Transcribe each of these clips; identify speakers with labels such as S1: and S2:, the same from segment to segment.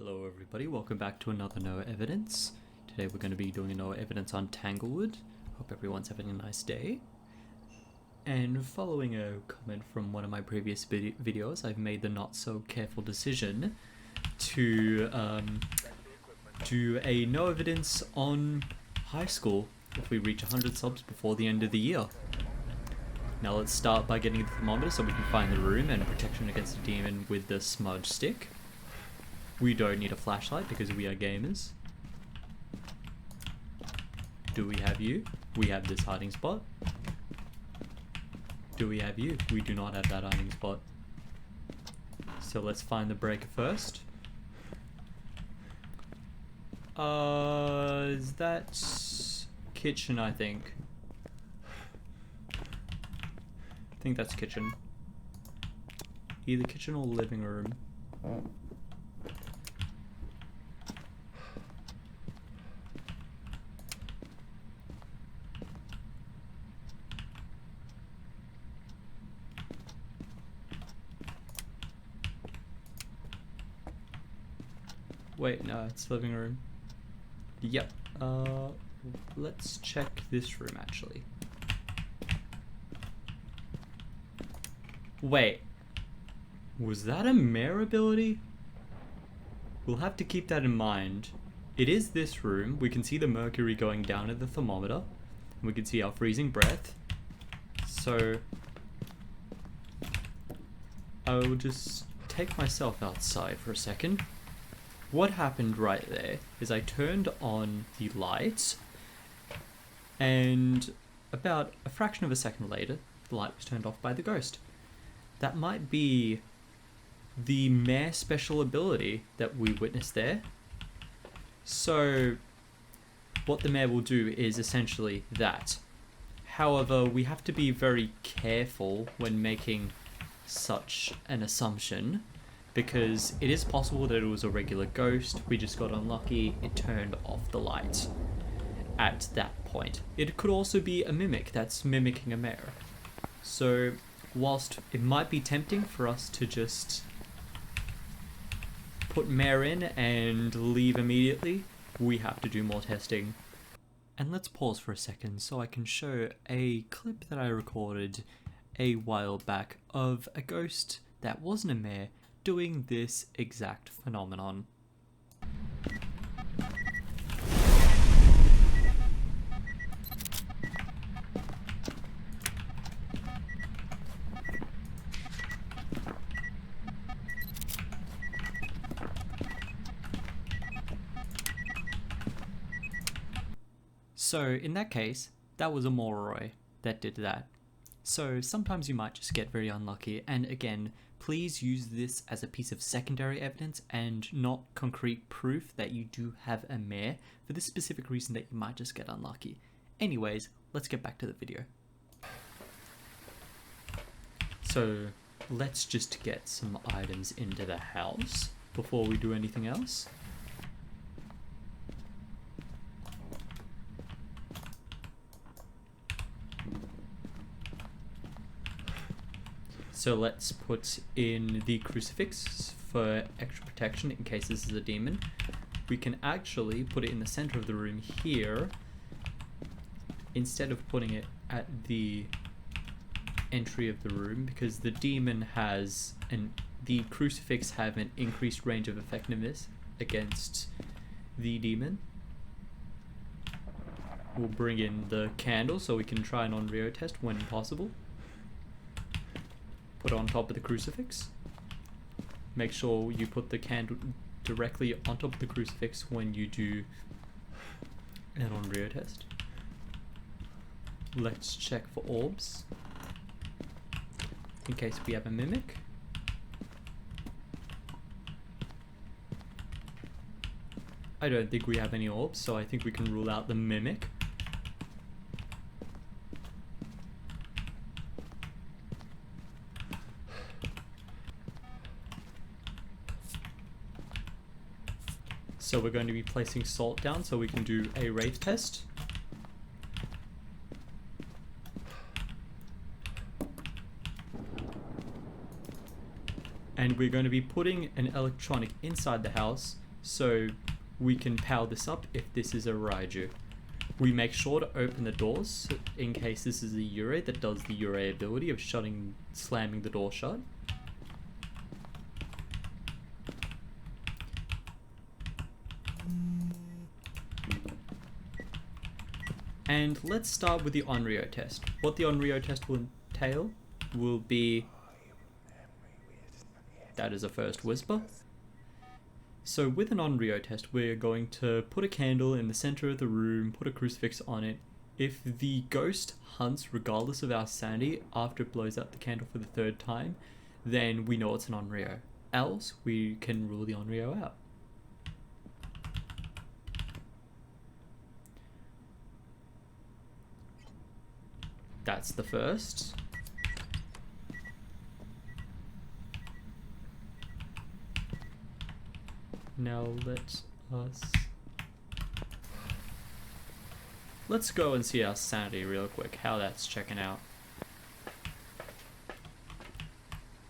S1: Hello everybody, welcome back to another No Evidence. Today we're going to be doing a No Evidence on Tanglewood. Hope everyone's having a nice day. And following a comment from one of my previous videos, I've made the not so careful decision to do a No Evidence on high school if we reach 100 subs before the end of the year. Now let's start by getting the thermometer so we can find the room and protection against a demon with the smudge stick. We don't need a flashlight because we are gamers. Do we have you? We have this hiding spot. Do we have you? We do not have that hiding spot. So let's find the breaker first. Is that kitchen, I think. I think that's kitchen. Either kitchen or living room. Wait, no, it's living room. Yep. Let's check this room actually. Wait. Was that a mare ability? We'll have to keep that in mind. It is this room. We can see the mercury going down at the thermometer. And we can see our freezing breath. So I will just take myself outside for a second. What happened right there is I turned on the lights, and about a fraction of a second later, the light was turned off by the ghost. That might be the mare special ability that we witnessed there. So what the mare will do is essentially that. However, we have to be very careful when making such an assumption, because it is possible that it was a regular ghost. We just got unlucky, it turned off the light at that point. It could also be a mimic that's mimicking a mare. So whilst it might be tempting for us to just put mare in and leave immediately, we have to do more testing. And let's pause for a second so I can show a clip that I recorded a while back of a ghost that wasn't a mare doing this exact phenomenon. So in that case, that was a Moroi that did that. So sometimes you might just get very unlucky, and again, please use this as a piece of secondary evidence and not concrete proof that you do have a mare, for this specific reason that you might just get unlucky. Anyways, let's get back to the video. So let's just get some items into the house before we do anything else. So let's put in the crucifix for extra protection in case this is a demon. We can actually put it in the center of the room here, instead of putting it at the entry of the room, because the demon has, and the crucifix have an increased range of effectiveness against the demon. We'll bring in the candle so we can try an on-Rio test when possible. Put it on top of the crucifix. Make sure you put the candle directly on top of the crucifix when you do an on-Rio test. Let's check for orbs, in case we have a mimic. I don't think we have any orbs, so I think we can rule out the mimic. So we're going to be placing salt down so we can do a wraith test. and we're going to be putting an electronic inside the house so we can power this up if this is a Raiju. We make sure to open the doors in case this is a Yurei that does the Yurei ability of slamming the door shut. And let's start with the Onryo test. What the Onryo test will entail will be... That is a first whisper. So with an Onryo test, we're going to put a candle in the center of the room, put a crucifix on it. If the ghost hunts regardless of our sanity after it blows out the candle for the third time, then we know it's an Onryo. Else, we can rule the Onryo out. That's the first. Now let's go and see our sanity real quick, how that's checking out.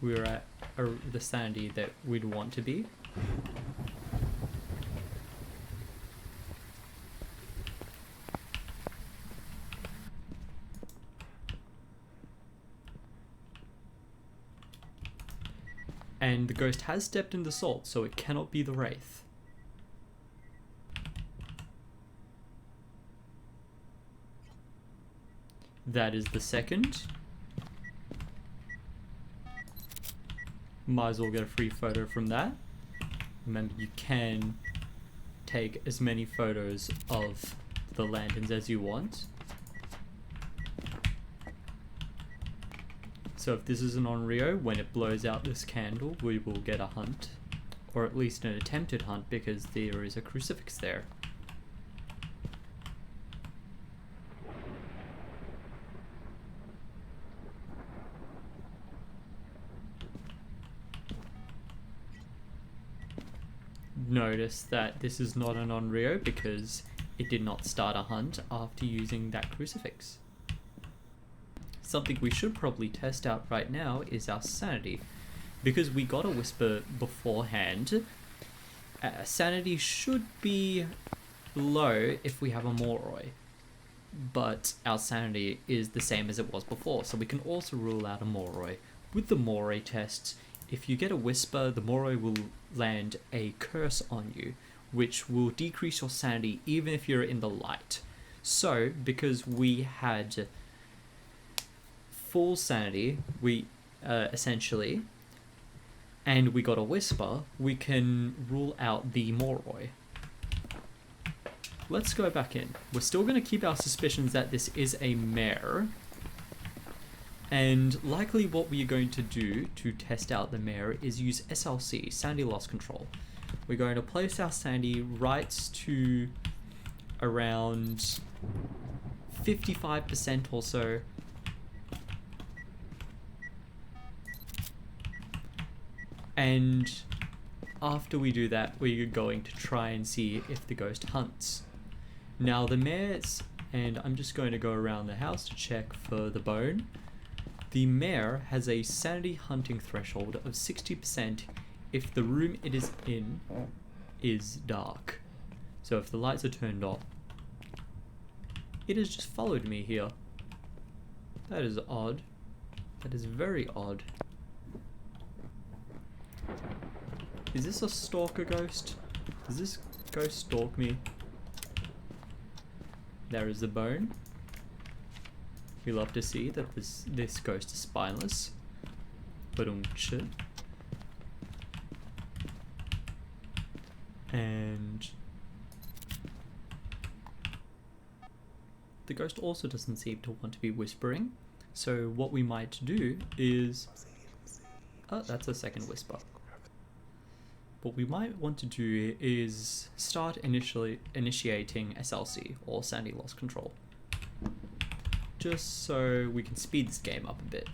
S1: We're at the sanity that we'd want to be. And the ghost has stepped in the salt, so it cannot be the Wraith. That is the second. Might as well get a free photo from that. Remember, you can take as many photos of the lanterns as you want. So if this is an Onryo, when it blows out this candle, we will get a hunt. Or at least an attempted hunt, because there is a crucifix there. Notice that this is not an Onryo because it did not start a hunt after using that crucifix. Something we should probably test out right now is our sanity. Because we got a whisper beforehand, sanity should be low if we have a Moroi. But our sanity is the same as it was before, so we can also rule out a Moroi. With the Moroi tests, if you get a whisper, the Moroi will land a curse on you, which will decrease your sanity even if you're in the light. So, because we had full sanity, essentially, and we got a whisper, we can rule out the Moroi. Let's go back in. We're still going to keep our suspicions that this is a mare, and likely what we are going to do to test out the mare is use SLC, sanity loss control. We're going to place our sanity right to around 55% or so. And after we do that, we're going to try and see if the ghost hunts. Now the mares, and I'm just going to go around the house to check for the bone. The mare has a sanity hunting threshold of 60% if the room it is in is dark. So if the lights are turned off, it has just followed me here. That is odd. That is very odd. Is this a stalker ghost? Does this ghost stalk me? There is the bone. We love to see that this ghost is spineless. Ba-dum-cha. And the ghost also doesn't seem to want to be whispering. So what we might do is... Oh, that's a second whisper. What we might want to do is start initiating SLC, or sanity loss control. Just so we can speed this game up a bit.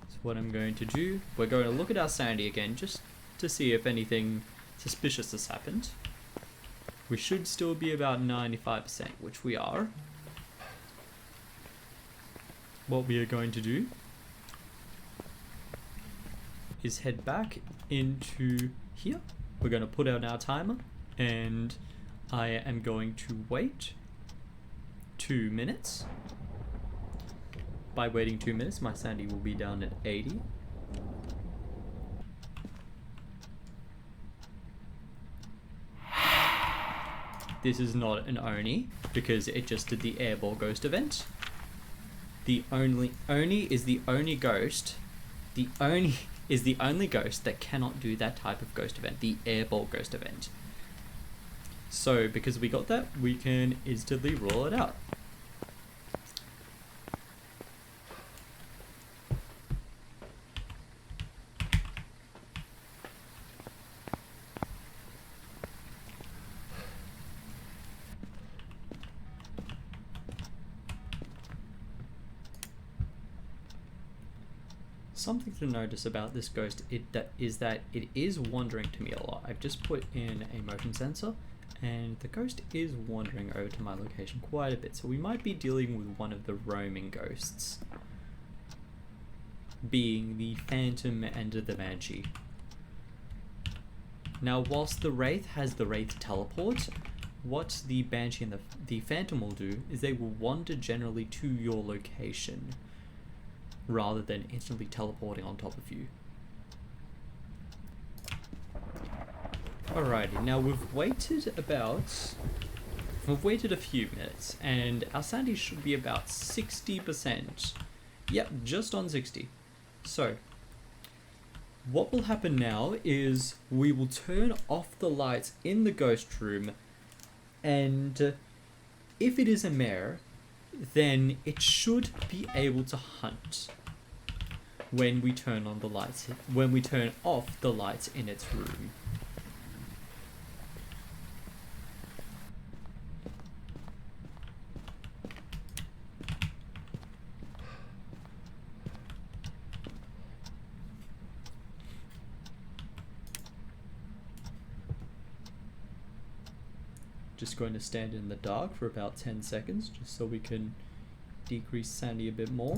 S1: So what I'm going to do, we're going to look at our sanity again, just to see if anything suspicious has happened. We should still be about 95%, which we are. What we are going to do is head back into here we're going to put on our timer, and I am going to wait 2 minutes. By waiting 2 minutes, my sanity will be down at 80. This is not an Oni, because it just did the airball ghost event. The Oni is the only ghost. The Oni is the only ghost that cannot do that type of ghost event, the airball ghost event. So, because we got that, we can instantly roll it out. Something to notice about this ghost is that it is wandering to me a lot. I've just put in a motion sensor, and the ghost is wandering over to my location quite a bit, so we might be dealing with one of the roaming ghosts, being the Phantom and the Banshee. Now, whilst the Wraith has the Wraith teleport, what the Banshee and the Phantom will do is they will wander generally to your location, rather than instantly teleporting on top of you. Alrighty, now we've waited a few minutes, and our sanity should be about 60%. Yep, just on 60. So, what will happen now is we will turn off the lights in the ghost room, and if it is a mare, then it should be able to hunt when we turn on the lights, when we turn off the lights in its room. Just going to stand in the dark for about 10 seconds, just so we can decrease sanity a bit more.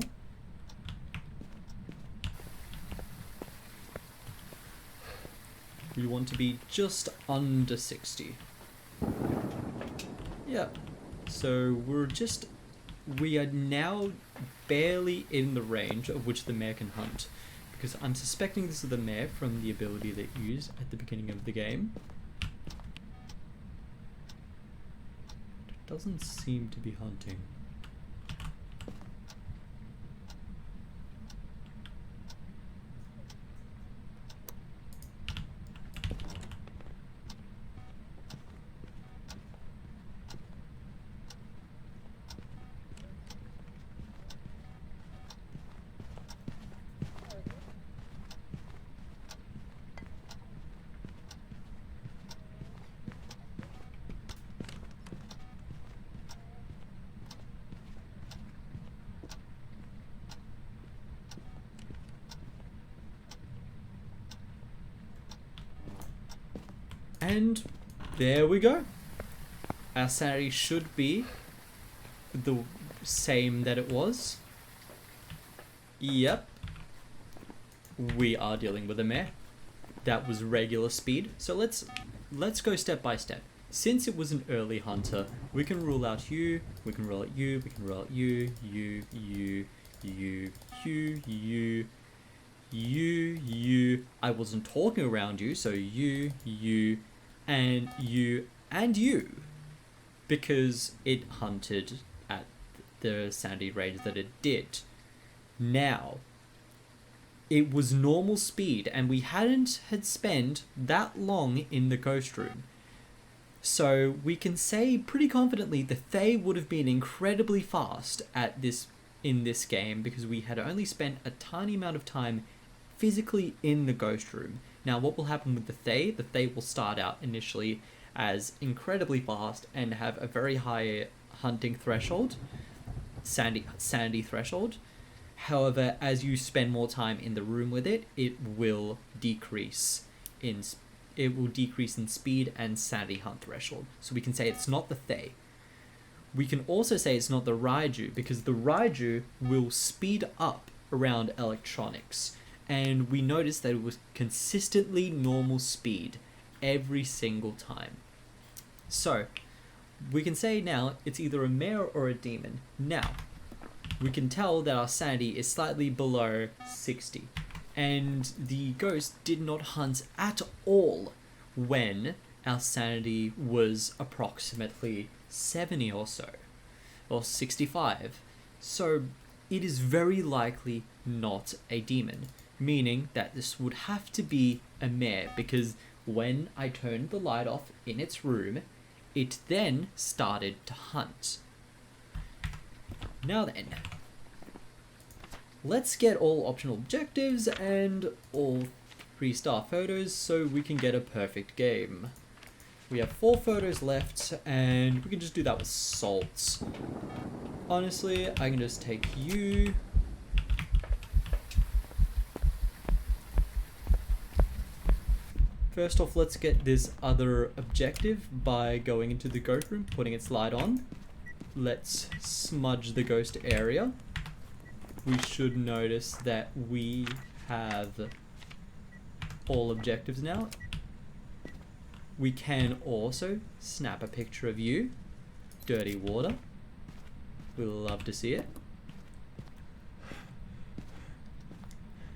S1: We want to be just under 60. Yeah, so we are now barely in the range of which the mare can hunt, because I'm suspecting this is the mare from the ability that you use at the beginning of the game. It doesn't seem to be hunting. And there we go. Our sanity should be the same that it was. Yep. We are dealing with a mare. That was regular speed. So let's go step by step. Since it was an early hunter, we can rule out you, we can rule out you, we can rule out you, you. I wasn't talking around you, so you, and you. Because it hunted at the sanity range that it did. Now, it was normal speed, and we had spent that long in the ghost room. So we can say pretty confidently that they would have been incredibly fast in this game, because we had only spent a tiny amount of time physically in the ghost room. Now, what will happen with the Thay will start out initially as incredibly fast and have a very high hunting threshold, sanity threshold. However, as you spend more time in the room with it, it will decrease in speed and sanity hunt threshold. So we can say it's not the Thay. We can also say it's not the Raiju, because the Raiju will speed up around electronics, and we noticed that it was consistently normal speed every single time. So we can say now it's either a mare or a demon. Now we can tell that our sanity is slightly below 60, and the ghost did not hunt at all when our sanity was approximately 70 or so, or 65. So it is very likely not a demon, meaning that this would have to be a mare, because when I turned the light off in its room, it then started to hunt. Now then, let's get all optional objectives and all 3-star photos so we can get a perfect game. We have 4 photos left, and we can just do that with salts. Honestly, I can just take you. First off, let's get this other objective by going into the ghost room, putting its light on. Let's smudge the ghost area. We should notice that we have all objectives now. We can also snap a picture of you. Dirty water. We'll love to see it.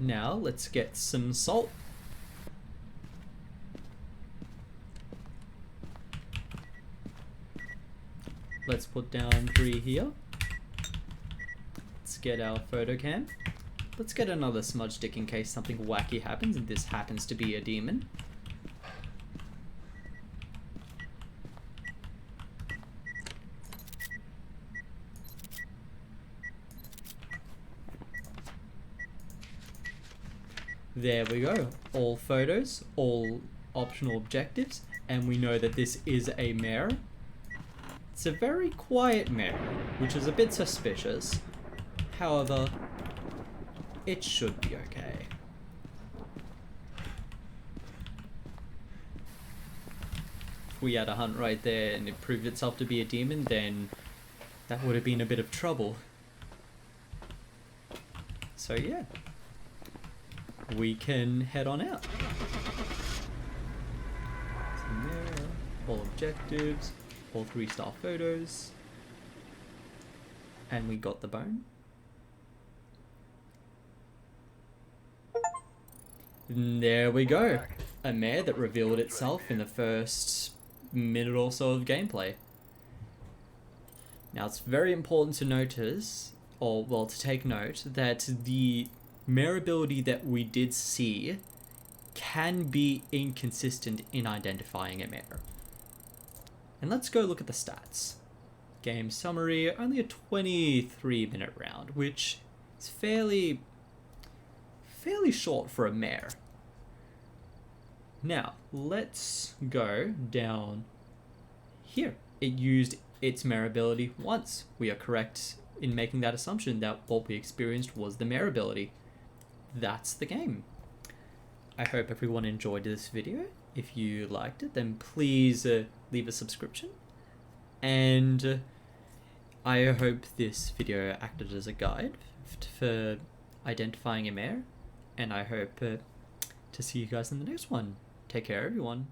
S1: Now let's get some salt. Let's put down 3 here. Let's get our photo cam. Let's get another smudge stick in case something wacky happens and this happens to be a demon. There we go. All photos, all optional objectives, and we know that this is a mare. It's a very quiet mare, which is a bit suspicious. However, it should be okay. If we had a hunt right there and it proved itself to be a demon, then that would have been a bit of trouble. So yeah, we can head on out. There, all objectives, all 3-star photos, and we got the bone. And there we go, a mare that revealed itself in the first minute or so of gameplay. Now it's very important to notice, or well, to take note, that the mare ability that we did see can be inconsistent in identifying a mare. And let's go look at the stats. Game summary, only a 23-minute round, which is fairly short for a mare. Now, let's go down here. It used its mare ability once. We are correct in making that assumption that what we experienced was the mare ability. That's the game. I hope everyone enjoyed this video. If you liked it, then please leave a subscription. And I hope this video acted as a guide for identifying a mare. And I hope to see you guys in the next one. Take care, everyone.